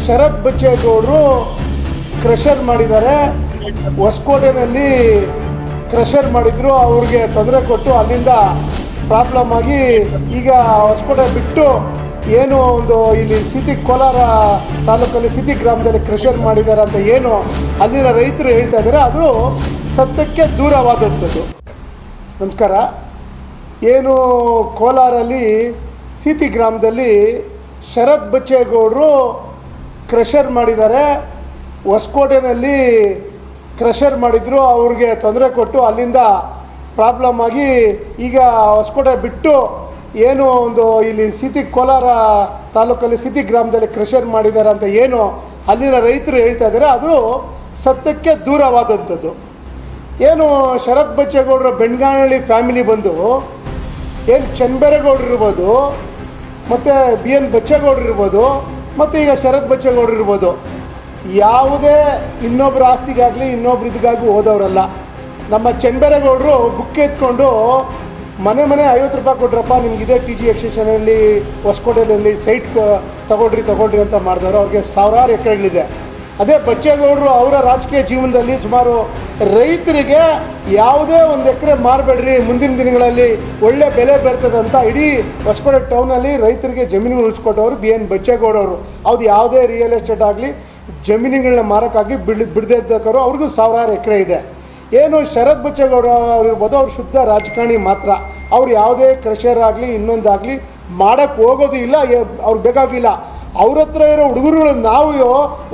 ಶರತ್ ಬಚ್ಚೇಗೌಡರು crusher ಮಾಡಿದ್ದಾರೆ. ಹೊಸಕೋಟೆಯಲ್ಲಿ crusher ಮಾಡಿದ್ರು, ಅವ್ರಿಗೆ ತೊಂದರೆ ಕೊಟ್ಟು ಅಲ್ಲಿಂದ ಪ್ರಾಬ್ಲಮ್ ಆಗಿ ಈಗ ಹೊಸಕೋಟೆ ಬಿಟ್ಟು ಏನು ಒಂದು ಇಲ್ಲಿ ಸಿಟಿ ಕೋಲಾರ ತಾಲೂಕಲ್ಲಿ ಸಿಟಿ ಗ್ರಾಮದಲ್ಲಿ ಕ್ರಷರ್ ಮಾಡಿದ್ದಾರೆ ಅಂತ ಏನು ಅಲ್ಲಿನ ರೈತರು ಹೇಳ್ತಾ ಇದ್ದಾರೆ, ಅದು ಸತ್ಯಕ್ಕೆ ದೂರವಾದಂಥದ್ದು. ನಮಸ್ಕಾರ. ಏನು ಕೋಲಾರಲ್ಲಿ ಸಿಟಿ ಗ್ರಾಮದಲ್ಲಿ ಶರತ್ ಬಚ್ಚೇಗೌಡರು ಕ್ರಷರ್ ಮಾಡಿದ್ದಾರೆ. ಹೊಸಕೋಟೆಯಲ್ಲಿ ಕ್ರಷರ್ ಮಾಡಿದ್ರು, ಅವ್ರಿಗೆ ತೊಂದರೆ ಕೊಟ್ಟು ಅಲ್ಲಿಂದ ಪ್ರಾಬ್ಲಮ್ ಆಗಿ ಈಗ ಹೊಸಕೋಟೆ ಬಿಟ್ಟು ಏನು ಒಂದು ಇಲ್ಲಿ ಸಿಟಿ ಕೋಲಾರ ತಾಲೂಕಲ್ಲಿ ಸಿಟಿ ಗ್ರಾಮದಲ್ಲಿ ಕ್ರಷರ್ ಮಾಡಿದ್ದಾರೆ ಅಂತ ಏನು ಅಲ್ಲಿನ ರೈತರು ಹೇಳ್ತಾ ಇದ್ದಾರೆ, ಅದು ಸತ್ಯಕ್ಕೆ ದೂರವಾದಂಥದ್ದು. ಏನು ಶರತ್ ಬಚ್ಚೇಗೌಡರ ಬೆಣ್ಗಾನಹಳ್ಳಿ ಫ್ಯಾಮಿಲಿ ಬಂದು ಏನು ಚನ್ನಬೈರೇಗೌಡರು ಇರ್ಬೋದು, ಮತ್ತು ಬಿ ಎನ್ ಬಚ್ಚೇಗೌಡರು ಇರ್ಬೋದು, ಮತ್ತು ಈಗ ಶರತ್ ಬಚ್ಚೇಗೌಡರು ಇರ್ಬೋದು, ಯಾವುದೇ ಇನ್ನೊಬ್ಬರ ಆಸ್ತಿಗಾಗಲಿ ಇನ್ನೊಬ್ರು ಇದಕ್ಕಾಗಿ ಹೋದವರಲ್ಲ. ನಮ್ಮ ಚನ್ನಬೈರೇಗೌಡರು ಬುಕ್ ಎತ್ಕೊಂಡು ಮನೆ 50 ರೂಪಾಯಿ ಕೊಟ್ರಪ್ಪ, ನಿಮಗಿದೆ ಟಿ ಜಿ ಎಕ್ಸ್ಟೇಷನಲ್ಲಿ ಹೊಸಕೋಟೆಯಲ್ಲಿ ಸೈಟ್ ತಗೊಳ್ರಿ ಅಂತ ಮಾಡಿದವರು. ಅವ್ರಿಗೆ ಸಾವಿರಾರು ಎಕರೆಗಳಿದೆ. ಅದೇ ಬಚ್ಚೇಗೌಡರು ಅವರ ರಾಜಕೀಯ ಜೀವನದಲ್ಲಿ ಸುಮಾರು ರೈತರಿಗೆ ಯಾವುದೇ ಒಂದು ಎಕರೆ ಮಾರಬೇಡ್ರಿ, ಮುಂದಿನ ದಿನಗಳಲ್ಲಿ ಒಳ್ಳೆ ಬೆಲೆ ಬರ್ತದೆ ಅಂತ ಇಡೀ ಹೊಸಕೋಟೆ ಟೌನಲ್ಲಿ ರೈತರಿಗೆ ಜಮೀನುಗಳು ಉಳಿಸ್ಕೊಟ್ಟವರು ಬಿ ಎನ್ ಬಚ್ಚೇಗೌಡವರು. ಅದು ಯಾವುದೇ ರಿಯಲ್ ಎಸ್ಟೇಟ್ ಆಗಲಿ ಜಮೀನುಗಳನ್ನ ಮಾರೋಕ್ಕಾಗಿ ಬಿಡದೇ ಇದ್ದವರು, ಅವ್ರಿಗೂ ಸಾವಿರಾರು ಎಕರೆ ಇದೆ. ಏನು ಶರತ್ ಬಚ್ಚೇಗೌಡ ಇರ್ಬೋದು, ಅವ್ರು ಶುದ್ಧ ರಾಜಕಾರಣಿ ಮಾತ್ರ. ಅವ್ರು ಯಾವುದೇ ಕ್ರಷರ್ ಆಗಲಿ ಇನ್ನೊಂದಾಗಲಿ ಮಾಡೋಕ್ಕೆ ಹೋಗೋದು ಇಲ್ಲ, ಅವ್ರು ಬೇಕಾಗಿಲ್ಲ. ಅವ್ರ ಹತ್ರ ಇರೋ ಹುಡುಗರುಗಳು ನಾವು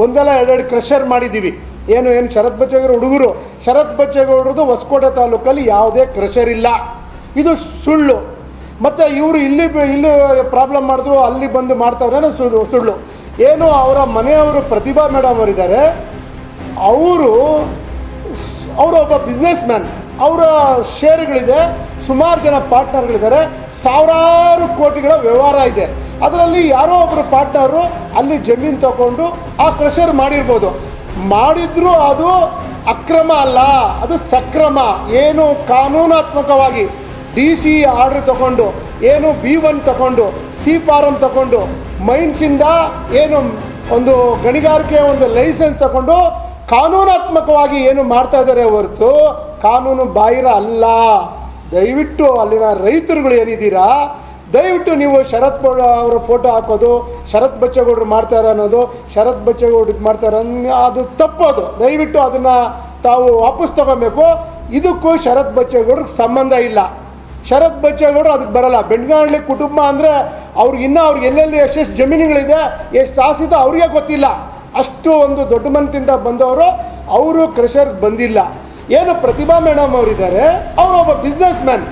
ಒಂದೆಲ್ಲ 2 ಕ್ರಷರ್ ಮಾಡಿದ್ದೀವಿ. ಏನು ಶರತ್ ಬಚ್ಚೇಗೌಡ ಹುಡುಗರು, ಶರತ್ ಬಚ್ಚೇಗೌಡರದು ಹೊಸಕೋಟೆ ತಾಲೂಕಲ್ಲಿ ಯಾವುದೇ ಕ್ರಷರ್ ಇಲ್ಲ, ಇದು ಸುಳ್ಳು. ಮತ್ತು ಇವರು ಇಲ್ಲಿ ಪ್ರಾಬ್ಲಮ್ ಮಾಡಿದ್ರು, ಅಲ್ಲಿ ಬಂದು ಮಾಡ್ತಾವ್ರೆ ಸುಳ್ಳು. ಏನು ಅವರ ಮನೆಯವರು ಪ್ರತಿಭಾ ಮೇಡಮ್ ಅವರಿದ್ದಾರೆ, ಅವರು ಒಬ್ಬ ಬಿಸ್ನೆಸ್ ಮ್ಯಾನ್, ಅವರ ಶೇರುಗಳಿದೆ, ಸುಮಾರು ಜನ ಪಾರ್ಟ್ನರ್ಗಳಿದ್ದಾರೆ, ಸಾವಿರಾರು ಕೋಟಿಗಳ ವ್ಯವಹಾರ ಇದೆ. ಅದರಲ್ಲಿ ಯಾರೋ ಒಬ್ಬರು ಪಾರ್ಟ್ನರು ಅಲ್ಲಿ ಜಮೀನು ತಗೊಂಡು ಆ ಕ್ರಷರ್ ಮಾಡಿದ್ರು ಅದು ಅಕ್ರಮ ಅಲ್ಲ, ಅದು ಸಕ್ರಮ. ಏನು ಕಾನೂನಾತ್ಮಕವಾಗಿ DC ಆರ್ಡ್ರ್ ತಗೊಂಡು, ಏನು B1 ತಗೊಂಡು, C ಫಾರಮ್ ತಗೊಂಡು, ಮೈನ್ಸಿಂದ ಏನು ಒಂದು ಗಣಿಗಾರಿಕೆ ಒಂದು ಲೈಸೆನ್ಸ್ ತಗೊಂಡು ಕಾನೂನಾತ್ಮಕವಾಗಿ ಏನು ಮಾಡ್ತಾ ಇದ್ದಾರೆ ಹೊರತು ಕಾನೂನು ಬಾಹಿರ ಅಲ್ಲ. ದಯವಿಟ್ಟು ಅಲ್ಲಿನ ರೈತರುಗಳು ಏನಿದ್ದೀರಾ, ದಯವಿಟ್ಟು ನೀವು ಶರತ್ ಅವರ ಫೋಟೋ ಹಾಕೋದು, ಶರತ್ ಬಚ್ಚೇಗೌಡರು ಮಾಡ್ತಾರೆ ಅನ್ನೋದು, ಶರತ್ ಬಚ್ಚೇಗೌಡರು ಇದು ಮಾಡ್ತಾರೆ ಅದು ತಪ್ಪೋದು. ದಯವಿಟ್ಟು ಅದನ್ನು ತಾವು ವಾಪಸ್ ತಗೋಬೇಕು. ಇದಕ್ಕೂ ಶರತ್ ಬಚ್ಚೇಗೌಡರಿಗೆ ಸಂಬಂಧ ಇಲ್ಲ. ಶರತ್ ಬಚ್ಚೇಗೌಡರು ಅದಕ್ಕೆ ಬರಲ್ಲ. ಬೆಣ್ಗಾನಹಳ್ಳಿ ಕುಟುಂಬ ಅಂದರೆ ಅವ್ರಿಗೆ ಎಲ್ಲೆಲ್ಲಿ ಎಷ್ಟೆಷ್ಟು ಜಮೀನುಗಳಿದೆ, ಎಷ್ಟು ಆಸ್ತಿದೆ ಅವ್ರಿಗೆ ಗೊತ್ತಿಲ್ಲ. ಅಷ್ಟು ಒಂದು ದೊಡ್ಡ ಮನದಿಂದ ಬಂದವರು, ಅವರು ಕ್ರಷರ್ಗೆ ಬಂದಿಲ್ಲ. ಏನು ಪ್ರತಿಭಾ ಮೇಡಮ್ ಅವರಿದ್ದಾರೆ, ಅವರು ಒಬ್ಬ ಬಿಸ್ನೆಸ್ ಮ್ಯಾನ್.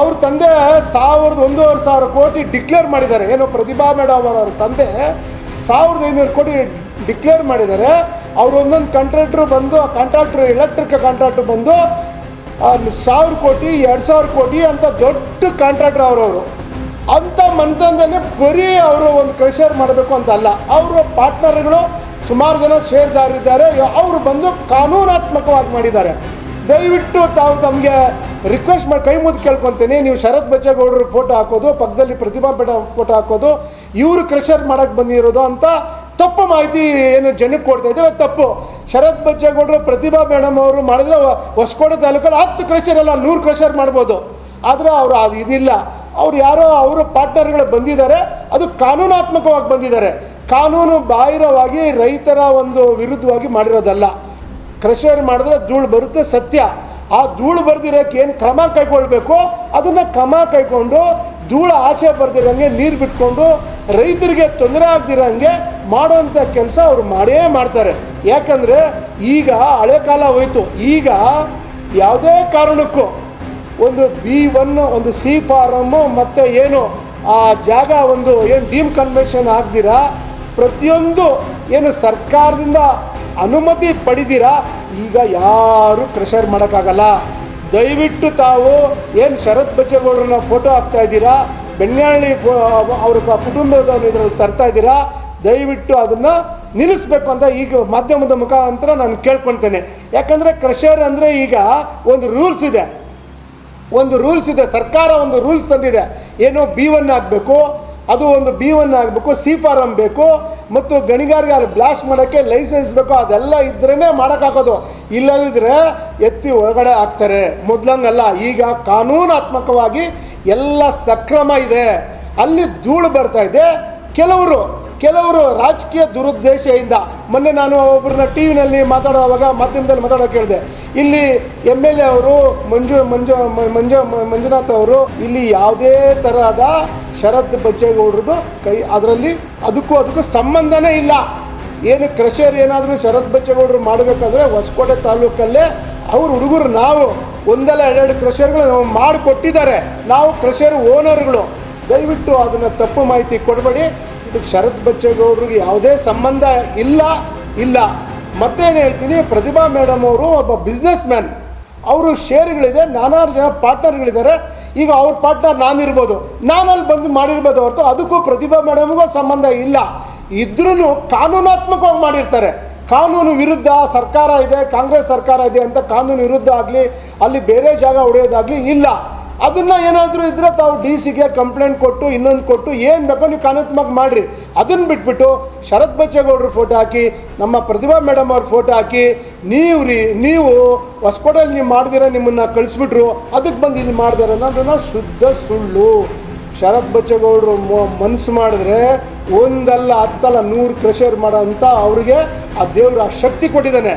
ಅವ್ರ ತಂದೆ 1,500 ಕೋಟಿ ಡಿಕ್ಲೇರ್ ಮಾಡಿದ್ದಾರೆ. ಏನು ಪ್ರತಿಭಾ ಮೇಡಮ್ ಅವರ ತಂದೆ 1,500 ಕೋಟಿ ಡಿಕ್ಲೇರ್ ಮಾಡಿದ್ದಾರೆ. ಅವರು ಒಂದೊಂದು ಕಾಂಟ್ರಾಕ್ಟ್ರು ಎಲೆಕ್ಟ್ರಿಕ್ ಕಾಂಟ್ರಾಕ್ಟ್ರು ಬಂದು 1,000 ಕೋಟಿ 2,000 ಕೋಟಿ ಅಂತ ದೊಡ್ಡ ಕಾಂಟ್ರಾಕ್ಟ್ರ್ ಅವರು. ಅಂಥ ಮಂತಂದನೇ ಬರೀ ಅವರು ಒಂದು ಕ್ರಷರ್ ಮಾಡಬೇಕು ಅಂತ ಅಲ್ಲ, ಅವರು ಪಾರ್ಟ್ನರ್ಗಳು ಸುಮಾರು ಜನ ಷೇರ್ದಾರಿದ್ದಾರೆ, ಅವರು ಬಂದು ಕಾನೂನಾತ್ಮಕವಾಗಿ ಮಾಡಿದ್ದಾರೆ. ದಯವಿಟ್ಟು ತಾವು ತಮಗೆ ರಿಕ್ವೆಸ್ಟ್ ಮಾಡಿ ಕೈ ಮುದ್ದು ಕೇಳ್ಕೊತೀನಿ, ನೀವು ಶರತ್ ಬಚ್ಚೇಗೌಡರು ಫೋಟೋ ಹಾಕೋದು, ಪಕ್ಕದಲ್ಲಿ ಪ್ರತಿಭಾ ಮೇಡಮ್ ಫೋಟೋ ಹಾಕೋದು, ಇವರು ಕ್ರಷರ್ ಮಾಡೋಕ್ಕೆ ಬಂದಿರೋದು ಅಂತ ತಪ್ಪು ಮಾಹಿತಿ ಏನು ಜನಕ್ಕೆ ಕೊಡ್ತಾ ಇದ್ದಾರೆ, ತಪ್ಪು. ಶರತ್ ಬಚ್ಚೇಗೌಡರು ಪ್ರತಿಭಾ ಮೇಡಮ್ ಅವರು ಮಾಡಿದ್ರೆ ಹೊಸಕೋಟೆ ತಾಲೂಕಲ್ಲಿ 10 ಕ್ರಷರ್ ಅಲ್ಲ 100 ಕ್ರಷರ್ ಮಾಡ್ಬೋದು. ಆದರೆ ಅವರು ಅದು ಇದಿಲ್ಲ. ಅವ್ರು ಯಾರೋ ಅವರ ಪಾರ್ಟ್ನರ್ಗಳು ಬಂದಿದ್ದಾರೆ, ಅದು ಕಾನೂನಾತ್ಮಕವಾಗಿ ಬಂದಿದ್ದಾರೆ, ಕಾನೂನು ಬಾಹಿರವಾಗಿ ರೈತರ ಒಂದು ವಿರುದ್ಧವಾಗಿ ಮಾಡಿರೋದಲ್ಲ. ಕ್ರಷರ್ ಮಾಡಿದ್ರೆ ಧೂಳು ಬರುತ್ತೆ ಸತ್ಯ. ಆ ಧೂಳು ಬರ್ದಿರೋಕ್ಕೆ ಏನು ಕ್ರಮ ಕೈಗೊಳ್ಬೇಕು ಅದನ್ನು ಕ್ರಮ ಕೈಗೊಂಡು ಧೂಳು ಆಚೆ ಬರ್ದಿರೋಂಗೆ ನೀರು ಬಿಟ್ಕೊಂಡು ರೈತರಿಗೆ ತೊಂದರೆ ಆಗ್ದಿರೋಂಗೆ ಮಾಡೋಂಥ ಕೆಲಸ ಅವ್ರು ಮಾಡ್ತಾರೆ. ಯಾಕಂದರೆ ಈಗ ಹಳೆ ಕಾಲ ಹೋಯ್ತು. ಈಗ ಯಾವುದೇ ಕಾರಣಕ್ಕೂ ಒಂದು B1 ಒಂದು C ಫಾರಮ್ಮು ಮತ್ತು ಏನು ಆ ಜಾಗ ಒಂದು ಏನು ಡೀಮ್ ಕನ್ವೆನ್ಷನ್ ಆಗ್ದಿರಾ ಪ್ರತಿಯೊಂದು ಏನು ಸರ್ಕಾರದಿಂದ ಅನುಮತಿ ಪಡೆದಿರಾ ಈಗ ಯಾರು ಕ್ರಷರ್ ಮಾಡೋಕ್ಕಾಗಲ್ಲ. ದಯವಿಟ್ಟು ತಾವು ಏನು ಶರತ್ ಬಚ್ಚೇಗೌಡರನ್ನ ಫೋಟೋ ಹಾಕ್ತಾ ಇದ್ದೀರಾ, ಬೆಣ್ಗಾನಹಳ್ಳಿ ಅವ್ರ ಕುಟುಂಬದವ್ರು ಇದರಲ್ಲಿ ತರ್ತಾ ಇದ್ದೀರಾ, ದಯವಿಟ್ಟು ಅದನ್ನು ನಿಲ್ಲಿಸ್ಬೇಕು ಅಂತ ಈಗ ಮಾಧ್ಯಮದ ಮುಖಾಂತರ ನಾನು ಕೇಳ್ಕೊಳ್ತೇನೆ. ಯಾಕಂದರೆ ಕ್ರಷರ್ ಅಂದರೆ ಈಗ ಒಂದು ರೂಲ್ಸ್ ಇದೆ, ಸರ್ಕಾರ ಒಂದು ರೂಲ್ಸ್ ತಂದಿದೆ. ಏನೋ B1 ಆಗಬೇಕು, ಅದು ಒಂದು B1 ಆಗಬೇಕು, C ಫಾರಮ್ ಬೇಕು, ಮತ್ತು ಗಣಿಗಾರಿಗೆ ಅಲ್ಲಿ ಬ್ಲಾಸ್ಟ್ ಮಾಡೋಕ್ಕೆ ಲೈಸೆನ್ಸ್ ಬೇಕು. ಅದೆಲ್ಲ ಇದ್ರೇ ಮಾಡೋಕ್ಕಾಗೋದು. ಇಲ್ಲದಿದ್ದರೆ ಎತ್ತಿ ಒಳಗಡೆ ಹಾಕ್ತಾರೆ. ಮೊದಲಂಗಲ್ಲ, ಈಗ ಕಾನೂನಾತ್ಮಕವಾಗಿ ಎಲ್ಲ ಸಕ್ರಮ ಇದೆ. ಅಲ್ಲಿ ಧೂಳು ಬರ್ತಾ ಇದೆ. ಕೆಲವರು ರಾಜಕೀಯ ದುರುದ್ದೇಶದಿಂದ, ಮೊನ್ನೆ ನಾನು ಒಬ್ಬರನ್ನ ಟಿ.ವಿನಲ್ಲಿ ಮಾತಾಡುವಾಗ ಮಾಧ್ಯಮದಲ್ಲಿ ಮಾತಾಡೋಕೆ ಕೇಳಿದೆ, ಇಲ್ಲಿ MLA ಅವರು ಮಂಜುನಾಥ್ ಅವರು ಇಲ್ಲಿ ಯಾವುದೇ ತರಹದ ಶರತ್ ಬಚ್ಚೇಗೌಡರದು ಅದರಲ್ಲಿ ಅದಕ್ಕೂ ಸಂಬಂಧನೇ ಇಲ್ಲ. ಏನು ಕ್ರಷರ್ ಏನಾದರೂ ಶರತ್ ಬಚ್ಚೇಗೌಡರು ಮಾಡಬೇಕಾದ್ರೆ ಹೊಸಕೋಟೆ ತಾಲೂಕಲ್ಲೇ ಅವ್ರ ಹುಡುಗರು, ನಾವು ಒಂದಲ್ಲ ಎರಡು ಕ್ರಷರ್ಗಳು ನಾವು ಮಾಡಿಕೊಟ್ಟಿದ್ದಾರೆ. ನಾವು ಕ್ರಷರ್ ಓನರ್ಗಳು. ದಯವಿಟ್ಟು ಅದನ್ನು ತಪ್ಪು ಮಾಹಿತಿ ಕೊಡಬೇಡಿ. ಇದಕ್ಕೆ ಶರತ್ ಬಚ್ಚೇಗೌಡರಿಗೆ ಯಾವುದೇ ಸಂಬಂಧ ಇಲ್ಲ. ಮತ್ತೇನು ಹೇಳ್ತೀನಿ, ಪ್ರತಿಭಾ ಮೇಡಮ್ ಅವರು ಒಬ್ಬ ಬಿಸ್ನೆಸ್ ಮ್ಯಾನ್. ಅವರು ಶೇರ್ಗಳಿದೆ, ನಾನಾರು ಜನ ಪಾರ್ಟ್ನರ್ಗಳಿದ್ದಾರೆ. ಈಗ ಅವ್ರ ಪಾರ್ಟ್ನರ್ ನಾನಿರ್ಬೋದು, ನಾನಲ್ಲಿ ಬಂದು ಮಾಡಿರ್ಬೋದು ಹೊರತು ಅದಕ್ಕೂ ಪ್ರತಿಭಾ ಮೇಡಮ್ಗೂ ಸಂಬಂಧ ಇಲ್ಲ. ಇದ್ರೂ ಕಾನೂನಾತ್ಮಕವಾಗಿ ಮಾಡಿರ್ತಾರೆ. ಕಾನೂನು ವಿರುದ್ಧ ಸರ್ಕಾರ ಇದೆ, ಕಾಂಗ್ರೆಸ್ ಸರ್ಕಾರ ಇದೆ ಅಂತ ಕಾನೂನು ವಿರುದ್ಧ ಆಗಲಿ, ಅಲ್ಲಿ ಬೇರೆ ಜಾಗ ಹೊಡೆಯೋದಾಗಲಿ ಇಲ್ಲ. ಅದನ್ನು ಏನಾದರೂ ಇದ್ದರೆ ತಾವು DC ಕಂಪ್ಲೇಂಟ್ ಕೊಟ್ಟು ಇನ್ನೊಂದು ಕೊಟ್ಟು ಏನು ಬೇಕೋ ನೀವು ಕಾನೂನಾತ್ಮಕ ಮಾಡಿರಿ. ಅದನ್ನು ಬಿಟ್ಬಿಟ್ಟು ಶರತ್ ಬಚ್ಚೇಗೌಡರು ಫೋಟೋ ಹಾಕಿ, ನಮ್ಮ ಪ್ರತಿಭಾ ಮೇಡಮ್ ಅವ್ರ ಫೋಟೋ ಹಾಕಿ, ನೀವು ಹೊಸಕೋಟೆಯಲ್ಲಿ ನೀವು ಮಾಡಿದಿರ, ನಿಮ್ಮನ್ನು ಕಳಿಸ್ಬಿಟ್ರು, ಅದಕ್ಕೆ ಬಂದು ಇಲ್ಲಿ ಮಾಡಿದಾರೆ ಅನ್ನೋದನ್ನು ಶುದ್ಧ ಸುಳ್ಳು. ಶರತ್ ಬಚ್ಚೇಗೌಡರು ಮನಸ್ಸು ಮಾಡಿದ್ರೆ ಒಂದಲ್ಲ 10 ಅಲ್ಲ 100 ಕ್ರಷರ್ ಮಾಡೋ ಅಂತ ಅವ್ರಿಗೆ ಆ ದೇವರು ಆ ಶಕ್ತಿ ಕೊಟ್ಟಿದ್ದಾನೆ.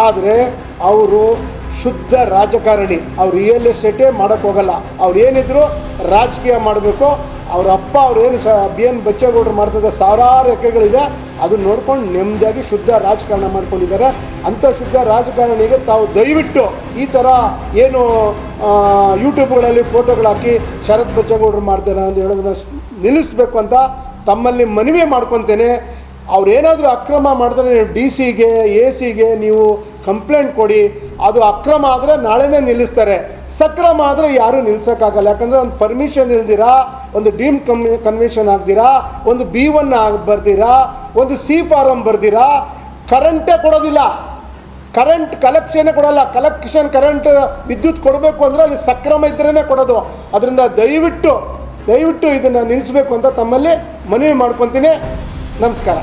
ಆದರೆ ಅವರು ಶುದ್ಧ ರಾಜಕಾರಣಿ. ಅವ್ರು ರಿಯಲ್ ಎಸ್ಟೇಟೇ ಮಾಡೋಕ್ಕೆ ಹೋಗಲ್ಲ. ಅವ್ರು ಏನಿದ್ರು ರಾಜಕೀಯ ಮಾಡಬೇಕು. ಅವ್ರ ಅಪ್ಪ ಅವ್ರೇನು BN ಬಚ್ಚೇಗೌಡರು ಮಾಡ್ತಿದ್ದ ಸಾವಿರಾರು ಎಕರೆಗಳಿದೆ, ಅದನ್ನ ನೋಡ್ಕೊಂಡು ನೆಮ್ಮದಿಯಾಗಿ ಶುದ್ಧ ರಾಜಕಾರಣ ಮಾಡ್ಕೊಂಡಿದ್ದಾರೆ. ಅಂಥ ಶುದ್ಧ ರಾಜಕಾರಣಿಗೆ ತಾವು ದಯವಿಟ್ಟು ಈ ಥರ ಏನು ಯೂಟ್ಯೂಬ್ಗಳಲ್ಲಿ ಫೋಟೋಗಳು ಹಾಕಿ ಶರತ್ ಬಚ್ಚೇಗೌಡರು ಮಾಡ್ತಾರೆ ಅಂತ ಹೇಳೋದನ್ನ ನಿಲ್ಲಿಸಬೇಕು ಅಂತ ತಮ್ಮಲ್ಲಿ ಮನವಿ ಮಾಡ್ಕೊತೇನೆ. ಅವ್ರೇನಾದರೂ ಅಕ್ರಮ ಮಾಡಿದ್ರೆ ನೀವು DC AC ನೀವು ಕಂಪ್ಲೇಂಟ್ ಕೊಡಿ. ಅದು ಅಕ್ರಮ ಆದರೆ ನಾಳೆನೇ ನಿಲ್ಲಿಸ್ತಾರೆ. ಸಕ್ರಮ ಆದರೆ ಯಾರೂ ನಿಲ್ಲಿಸೋಕ್ಕಾಗಲ್ಲ. ಯಾಕಂದರೆ ಒಂದು ಪರ್ಮಿಷನ್ ಇಲ್ದಿರಾ, ಒಂದು ಡೀಮ್ಡ್ ಕನ್ವೆನ್ಷನ್ ಆಗ್ದಿರಾ, ಒಂದು B1 ಬರ್ದಿರಾ, ಒಂದು C ಫಾರಮ್ ಬರ್ದಿರಾ, ಕರೆಂಟೇ ಕೊಡೋದಿಲ್ಲ. ಕರೆಂಟ್ ಕಲೆಕ್ಷನ್ನೇ ಕೊಡೋಲ್ಲ. ಕರೆಂಟ್ ವಿದ್ಯುತ್ ಕೊಡಬೇಕು ಅಂದರೆ ಅಲ್ಲಿ ಸಕ್ರಮ ಇದ್ರೇ ಕೊಡೋದು. ಅದರಿಂದ ದಯವಿಟ್ಟು ಇದನ್ನು ನಿಲ್ಲಿಸಬೇಕು ಅಂತ ತಮ್ಮಲ್ಲಿ ಮನವಿ ಮಾಡ್ಕೊತೀನಿ. ನಮಸ್ಕಾರ.